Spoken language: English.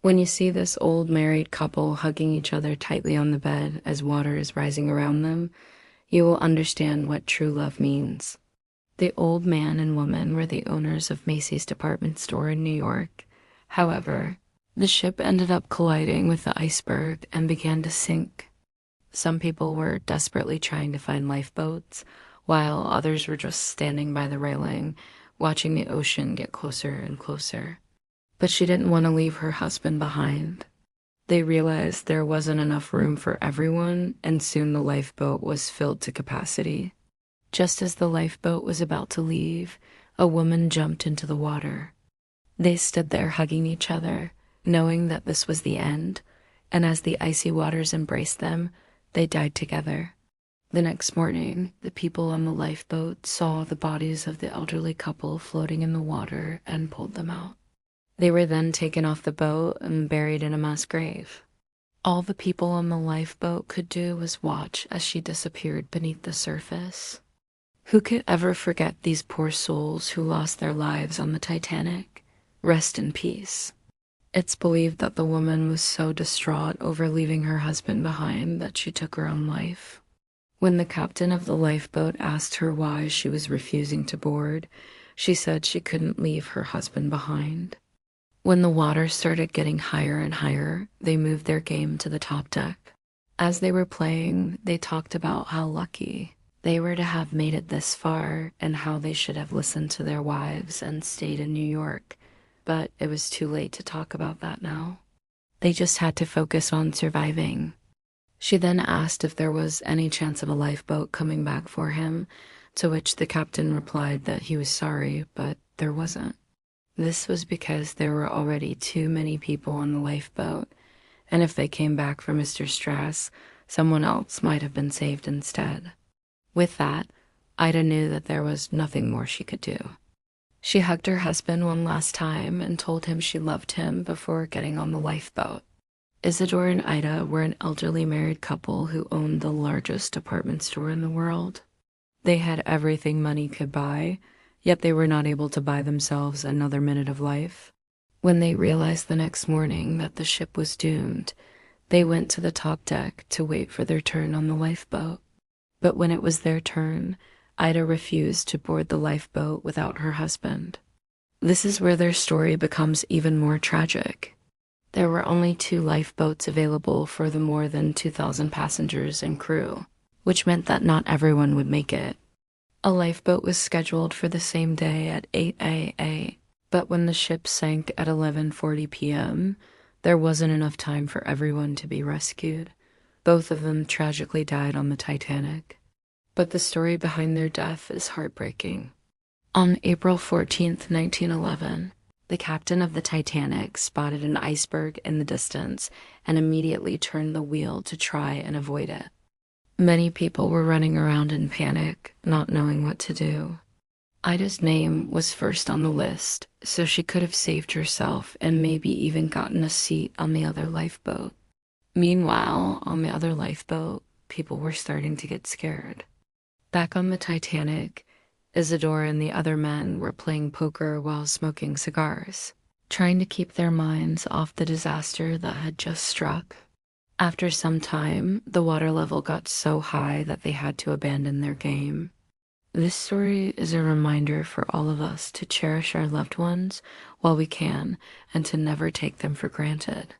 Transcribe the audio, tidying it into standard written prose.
When you see this old married couple hugging each other tightly on the bed as water is rising around them, you will understand what true love means. The old man and woman were the owners of Macy's department store in New York. However, the ship ended up colliding with the iceberg and began to sink. Some people were desperately trying to find lifeboats, while others were just standing by the railing, watching the ocean get closer and closer. But she didn't want to leave her husband behind. They realized there wasn't enough room for everyone, and soon the lifeboat was filled to capacity. Just as the lifeboat was about to leave, a woman jumped into the water. They stood there hugging each other, knowing that this was the end, and as the icy waters embraced them, they died together. The next morning, the people on the lifeboat saw the bodies of the elderly couple floating in the water and pulled them out. They were then taken off the boat and buried in a mass grave. All the people on the lifeboat could do was watch as she disappeared beneath the surface. Who could ever forget these poor souls who lost their lives on the Titanic? Rest in peace. It's believed that the woman was so distraught over leaving her husband behind that she took her own life. When the captain of the lifeboat asked her why she was refusing to board, she said she couldn't leave her husband behind. When the water started getting higher and higher, they moved their game to the top deck. As they were playing, they talked about how lucky they were to have made it this far and how they should have listened to their wives and stayed in New York. But it was too late to talk about that now. They just had to focus on surviving. She then asked if there was any chance of a lifeboat coming back for him, to which the captain replied that he was sorry, but there wasn't. This was because there were already too many people on the lifeboat, and if they came back for Mr. Straus, someone else might have been saved instead. With that, Ida knew that there was nothing more she could do. She hugged her husband one last time and told him she loved him before getting on the lifeboat. Isidor and Ida were an elderly married couple who owned the largest department store in the world. They had everything money could buy, yet they were not able to buy themselves another minute of life. When they realized the next morning that the ship was doomed, they went to the top deck to wait for their turn on the lifeboat. But when it was their turn, Ida refused to board the lifeboat without her husband. This is where their story becomes even more tragic. There were only 2 lifeboats available for the more than 2,000 passengers and crew, which meant that not everyone would make it. A lifeboat was scheduled for the same day at 8 a.m., but when the ship sank at 11:40 p.m., there wasn't enough time for everyone to be rescued. Both of them tragically died on the Titanic. But the story behind their death is heartbreaking. On April 14th, 1911, the captain of the Titanic spotted an iceberg in the distance and immediately turned the wheel to try and avoid it. Many people were running around in panic, not knowing what to do. Ida's name was first on the list, so she could have saved herself and maybe even gotten a seat on the other lifeboat. Meanwhile, on the other lifeboat, people were starting to get scared. Back on the Titanic, Isidor and the other men were playing poker while smoking cigars, trying to keep their minds off the disaster that had just struck. After some time, the water level got so high that they had to abandon their game. This story is a reminder for all of us to cherish our loved ones while we can and to never take them for granted.